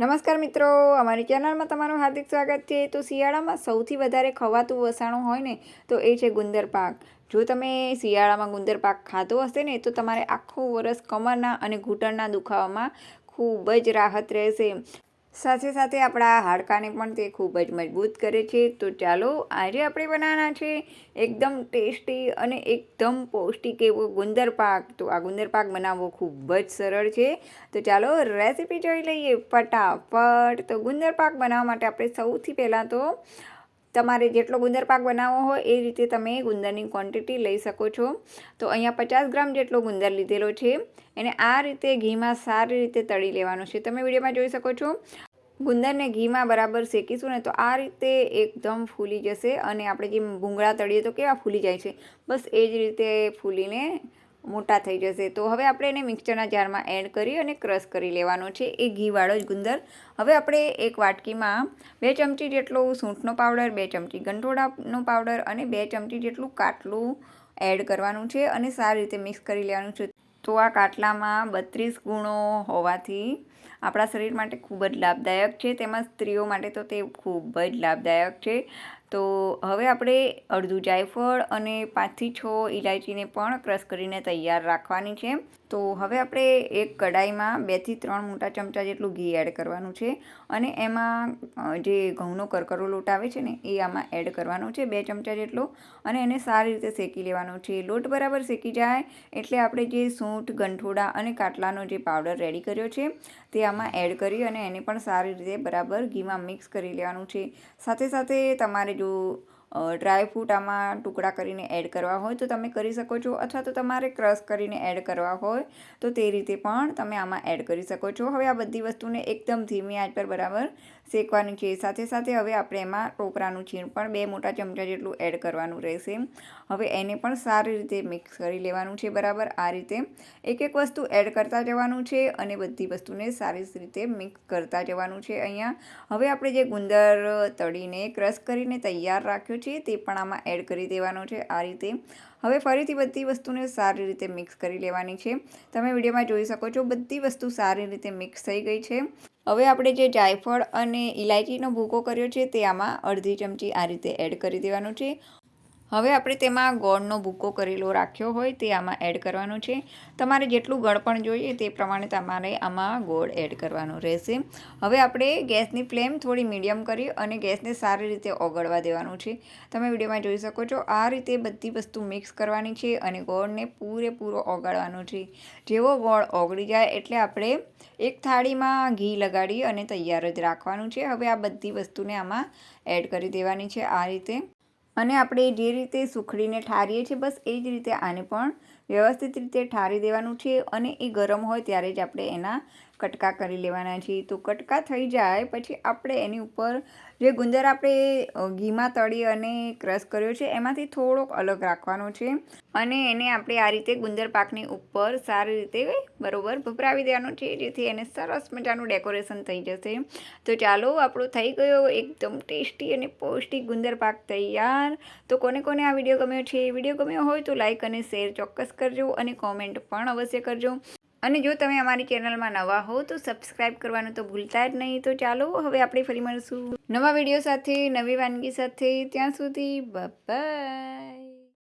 નમસ્કાર મિત્રો, અમારી ચેનલમાં તમારું હાર્દિક સ્વાગત છે। તો શિયાળામાં સૌથી વધારે ખવાતું વસાણું હોય ને તો એ છે ગુંદર પાક। જો તમે શિયાળામાં ગુંદર પાક ખાધો હશે ને તો તમારે આખું વરસ કમરના અને ઘૂંટણના દુખાવામાં ખૂબ જ રાહત રહેશે। સાથે સાથે આપણા હાડકાને પણ તે ખૂબ જ મજબૂત કરે છે। તો ચાલો આજે આપણે બનાવવાના છે એકદમ ટેસ્ટી અને એકદમ પૌષ્ટિક એવો ગુંદર પાક। તો આ ગુંદર પાક બનાવવો ખૂબ જ સરળ છે। તો ચાલો રેસીપી જોઈ લઈએ ફટાફટ। તો ગુંદર પાક બનાવવા માટે આપણે સૌથી પહેલાં તો તમારે જેટલો ગુંદર પાક બનાવવો હોય એ રીતે તમે ગુંદરની ક્વોન્ટિટી લઈ શકો છો। તો અહીંયા 50 ગ્રામ જેટલો ગુંદર લીધેલો છે। એને આ રીતે ઘીમાં સારી રીતે તળી લેવાનો છે। તમે વિડીયોમાં જોઈ શકો છો। ગુંદરને ઘીમાં બરાબર શેકીશું ને તો આ રીતે એકદમ ફૂલી જશે અને આપણે જેમ ભૂંગળા તળીએ તો કેવા ફૂલી જાય છે, બસ એ જ રીતે ફૂલીને મોટા થઈ જશે। તો હવે આપણે એને મિક્સરના જારમાં એડ કરી અને ક્રશ કરી લેવાનો છે એ ઘીવાળો જ ગુંદર। હવે આપણે એક વાટકીમાં 2 ચમચી જેટલો સૂંઠનો પાવડર, 2 ચમચી ગંઠોડાનો પાવડર અને 2 ચમચી જેટલું કાટલું એડ કરવાનું છે અને સારી રીતે મિક્સ કરી લેવાનું છે। તો આ કાટલામાં 32 ગુણો હોવાથી આપણા શરીર માટે ખૂબ જ લાભદાયક છે, તેમાં સ્ત્રીઓ માટે તો તે ખૂબ જ લાભદાયક છે। તો હવે આપણે અડધું જાયફળ અને 5 થી 6 ઇલાયચીને પણ ક્રશ કરીને તૈયાર રાખવાની છે। તો હવે આપણે એક કડાઈમાં 2 થી 3 મોટા ચમચા જેટલું ઘી એડ કરવાનું છે અને એમાં જે ઘઉંનો કરકરો લોટ આવે છે ને એ આમાં એડ કરવાનો છે 2 ચમચા જેટલો અને એને સારી રીતે શેકી લેવાનો છે। લોટ બરાબર શેકી જાય એટલે આપણે જે સૂંઠ, ગંઠોડા અને કાટલાનો જે પાવડર રેડી કર્યો છે તે આમાં એડ કરી અને એને પણ સારી રીતે બરાબર ઘીમાં મિક્સ કરી લેવાનું છે। સાથે સાથે તમારે જો ડ્રાયફ્રૂટ આમાં ટુકડા કરીને એડ કરવા હોય તો તમે કરી શકો છો, અથવા તો તમારે ક્રશ કરીને એડ કરવા હોય તો તે રીતે પણ તમે આમાં એડ કરી શકો છો। હવે આ બધી વસ્તુને એકદમ ધીમી આંચ પર બરાબર શેકવાની છે। સાથે સાથે હવે આપણે એમાં ટોપરાનું છીણ પણ 2 મોટા ચમચા જેટલું એડ કરવાનું રહેશે। હવે એને પણ સારી રીતે મિક્સ કરી લેવાનું છે બરાબર આ રીતે એક એક વસ્તુ એડ કરતા જવાનું છે અને બધી વસ્તુને સારી રીતે મિક્સ કરતા જવાનું છે। અહીંયા હવે આપણે જે ગુંદર તળીને ક્રશ કરીને તૈયાર રાખ્યો છે તે પણ આમાં એડ કરી દેવાનો છે આ રીતે। હવે ફરીથી બધી વસ્તુને સારી રીતે મિક્સ કરી લેવાની છે। તમે વિડીયોમાં જોઈ શકો છો બધી વસ્તુ સારી રીતે મિક્સ થઈ ગઈ છે। હવે આપણે જે જાયફળ અને ઇલાયચીનો ભૂકો કર્યો છે તે આમાં અડધી ચમચી આ રીતે એડ કરી દેવાનો છે। હવે આપણે તેમાં ગોળનો ભૂકો કરેલો રાખ્યો હોય તે આમાં એડ કરવાનો છે। તમારે જેટલું ગળપણ જોઈએ તે પ્રમાણે તમારે આમાં ગોળ એડ કરવાનો રહેશે। હવે આપણે ગેસની ફ્લેમ થોડી મીડિયમ કરી અને ગેસને સારી રીતે ઓગળવા દેવાનું છે। તમે વિડીયોમાં જોઈ શકો છો આ રીતે બધી વસ્તુ મિક્સ કરવાની છે અને ગોળને પૂરેપૂરો ઓગાળવાનો છે। જેવો ગોળ ઓગળી જાય એટલે આપણે એક થાળીમાં ઘી લગાડી અને તૈયાર જ રાખવાનું છે। હવે આ બધી વસ્તુને આમાં એડ કરી દેવાની છે આ રીતે અને આપણે જે રીતે સુખડીને ઠારીએ છીએ બસ એ જ રીતે આને પણ વ્યવસ્થિત રીતે ઠારી દેવાનું છે અને એ ગરમ હોય ત્યારે જ આપણે એના કટકા કરી લેવાના છીએ। તો કટકા થઈ જાય પછી આપણે એની ઉપર જે ગુંદર આપણે ઘીમાં તળી અને ક્રશ કર્યો છે એમાંથી થોડોક અલગ રાખવાનો છે અને એને આપણે આ રીતે ગુંદર પાકની ઉપર સારી રીતે બરોબર ભભરાવી દેવાનું છે જેથી એને સરસ મજાનું ડેકોરેશન થઈ જશે। તો ચાલો આપણું થઈ ગયો એકદમ ટેસ્ટી અને પૌષ્ટિક ગુંદર પાક તૈયાર। તો કોને કોને આ વિડીયો ગમ્યો છે, વિડીયો ગમ્યો હોય તો લાઇક અને શેર ચોક્કસ કરજો અને કોમેન્ટ પણ અવશ્ય કરજો અને જો તમે અમારી ચેનલમાં નવા હો તો સબસ્ક્રાઈબ કરવાનું તો ભૂલતા જ નહીં। તો ચાલો હવે આપણે ફરી મળીશું નવા વિડીયો સાથે, નવી વાનગી સાથે। ત્યાં સુધી બાય બાય।